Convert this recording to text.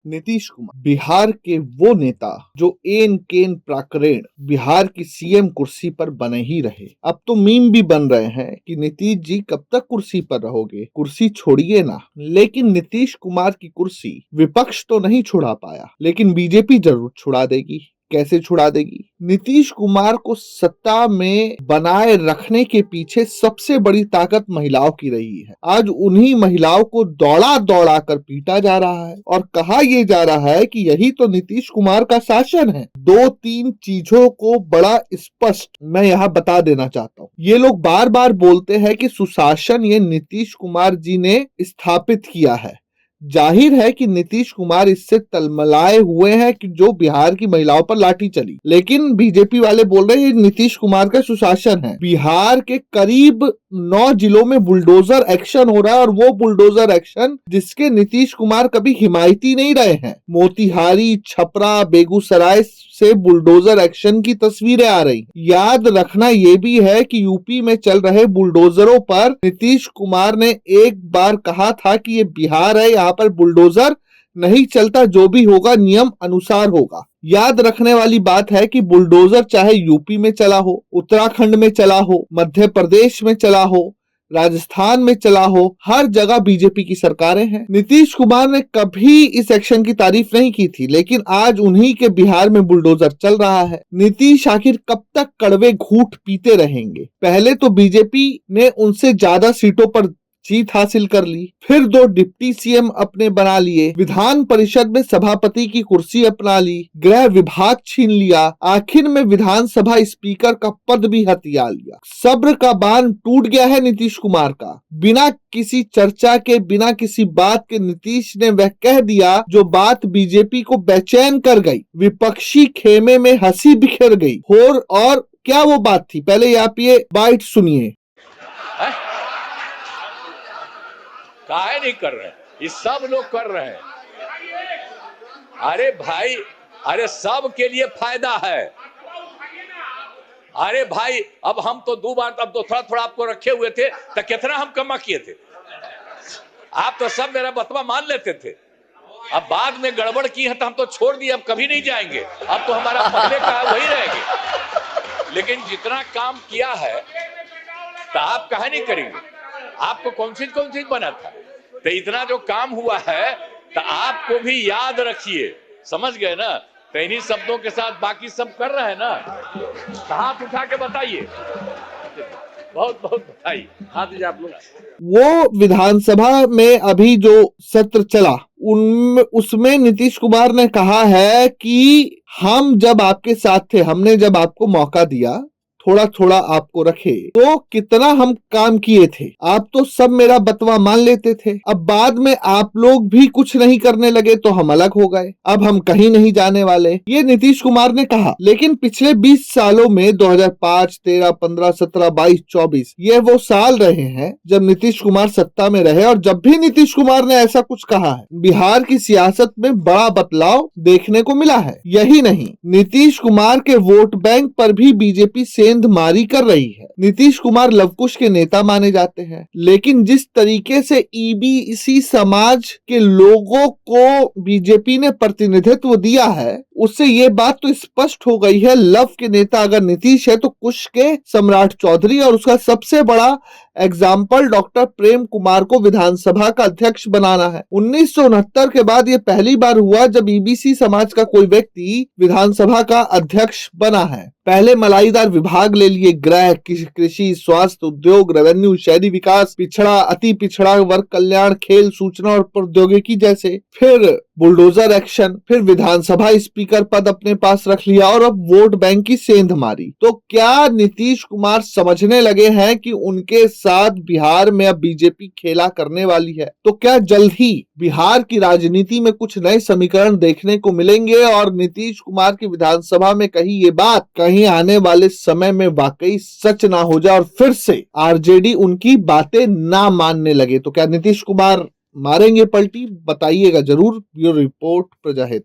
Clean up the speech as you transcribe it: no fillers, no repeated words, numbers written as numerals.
नीतीश कुमार बिहार के वो नेता जो एन केन प्राकरण बिहार की सीएम कुर्सी पर बने ही रहे। अब तो मीम भी बन रहे हैं कि नीतीश जी कब तक कुर्सी पर रहोगे, कुर्सी छोड़िए ना। लेकिन नीतीश कुमार की कुर्सी विपक्ष तो नहीं छुड़ा पाया, लेकिन बीजेपी जरूर छुड़ा देगी। कैसे छुड़ा देगी? नीतीश कुमार को सत्ता में बनाए रखने के पीछे सबसे बड़ी ताकत महिलाओं की रही है। आज उन्हीं महिलाओं को दौड़ा दौड़ा कर पीटा जा रहा है और कहा यह जा रहा है कि यही तो नीतीश कुमार का शासन है। दो तीन चीजों को बड़ा स्पष्ट मैं यहाँ बता देना चाहता हूँ। ये लोग बार बार बोलते हैं कि सुशासन ये नीतीश कुमार जी ने स्थापित किया है। जाहिर है कि नीतीश कुमार इससे तलमलाए हुए हैं कि जो बिहार की महिलाओं पर लाठी चली, लेकिन बीजेपी वाले बोल रहे हैं ये नीतीश कुमार का सुशासन है। बिहार के करीब 9 जिलों में बुलडोजर एक्शन हो रहा है और वो बुलडोजर एक्शन जिसके नीतीश कुमार कभी हिमायती नहीं रहे हैं। मोतिहारी, छपरा, बेगूसराय से बुलडोजर एक्शन की तस्वीरें आ रही। याद रखना ये भी है कि यूपी में चल रहे बुलडोजरों पर नीतीश कुमार ने एक बार कहा था कि ये बिहार है, यहाँ पर बुलडोजर नहीं चलता, जो भी होगा नियम अनुसार होगा। याद रखने वाली बात है कि बुलडोजर चाहे यूपी में चला हो, उत्तराखंड में चला हो, मध्य प्रदेश में चला हो, राजस्थान में चला हो, हर जगह बीजेपी की सरकारें हैं। नीतीश कुमार ने कभी इस एक्शन की तारीफ नहीं की थी, लेकिन आज उन्हीं के बिहार में बुलडोजर चल रहा है। नीतीश आखिर कब तक कड़वे घूंट पीते रहेंगे? पहले तो बीजेपी ने उनसे ज्यादा सीटों पर जीत हासिल कर ली, फिर 2 डिप्टी सीएम अपने बना लिए, विधान परिषद में सभापति की कुर्सी अपना ली, गृह विभाग छीन लिया, आखिर में विधानसभा स्पीकर का पद भी हथिया लिया। सब्र का बांध टूट गया है नीतीश कुमार का। बिना किसी चर्चा के, बिना किसी बात के नीतीश ने वह कह दिया जो बात बीजेपी को बेचैन कर गई। विपक्षी खेमे में हंसी बिखर गई। और क्या वो बात थी? पहले आप ये बाइट सुनिए। काहे नहीं कर रहे? ये सब लोग कर रहे हैं। अरे भाई, अरे सब के लिए फायदा है। अरे भाई, अब हम तो 2 बार, अब तो थोड़ा थोड़ा आपको रखे हुए थे, तो कितना हम कमा किए थे। आप तो सब मेरा बतवा मान लेते थे। अब बाद में गड़बड़ की है तो हम तो छोड़ दिए, अब कभी नहीं जाएंगे। अब तो हमारा पहले का वही रहेंगे। लेकिन जितना काम किया है तो आप काहे नहीं करेंगे? आपको कौन चीज बना था? तो इतना जो काम हुआ है तो आपको भी याद रखिए। समझ गए ना? तो इन्हीं शब्दों के साथ बाकी सब कर रहे हैं ना। हाथ उठा के बताइए। बहुत बहुत बधाई। हाथ दीजिए आप लोग। वो विधानसभा में अभी जो सत्र चला उसमें नीतीश कुमार ने कहा है कि हम जब आपके साथ थे, हमने जब आपको मौका दिया, थोड़ा थोड़ा आपको रखे, तो कितना हम काम किए थे। आप तो सब मेरा बतवा मान लेते थे। अब बाद में आप लोग भी कुछ नहीं करने लगे तो हम अलग हो गए। अब हम कहीं नहीं जाने वाले, ये नीतीश कुमार ने कहा। लेकिन पिछले 20 सालों में 2005, 13, 15, 17, 22, 24 ये वो साल रहे हैं जब नीतीश कुमार सत्ता में रहे। और जब भी नीतीश कुमार ने ऐसा कुछ कहा है, बिहार की सियासत में बड़ा बदलाव देखने को मिला है। यही नहीं, नीतीश कुमार के वोट बैंक पर भी बीजेपी सेंधमारी कर रही है। नीतीश कुमार लवकुश के नेता माने जाते हैं, लेकिन जिस तरीके से ईबीसी समाज के लोगों को बीजेपी ने प्रतिनिधित्व दिया है, उससे ये बात तो स्पष्ट हो गई है, लव के नेता अगर नीतीश है तो कुश के सम्राट चौधरी और उसका सबसे बड़ा एग्जाम्पल डॉक्टर प्रेम कुमार को विधानसभा का अध्यक्ष बनाना है। 1969 के बाद ये पहली बार हुआ जब ईबीसी समाज का कोई व्यक्ति विधानसभा का अध्यक्ष बना है। पहले मलाईदार विभाग ले लिए, गृह, कृषि, स्वास्थ्य, उद्योग, रेवेन्यू, शहरी विकास, पिछड़ा, अति पिछड़ा वर्ग कल्याण, खेल, सूचना और प्रौद्योगिकी जैसे। फिर बुलडोजर एक्शन, फिर विधानसभा स्पीकर पद अपने पास रख लिया और अब वोट बैंक की सेंध मारी। तो क्या नीतीश कुमार समझने लगे हैं कि उनके साथ बिहार में अब बीजेपी खेला करने वाली है? तो क्या जल्द ही बिहार की राजनीति में कुछ नए समीकरण देखने को मिलेंगे और नीतीश कुमार की विधानसभा में कहीं ये बात कहीं आने वाले समय में वाकई सच ना हो जाए और फिर से आरजेडी उनकी बातें ना मानने लगे? तो क्या नीतीश कुमार मारेंगे पलटी? बताइएगा जरूर। Bureau report प्रजाहित।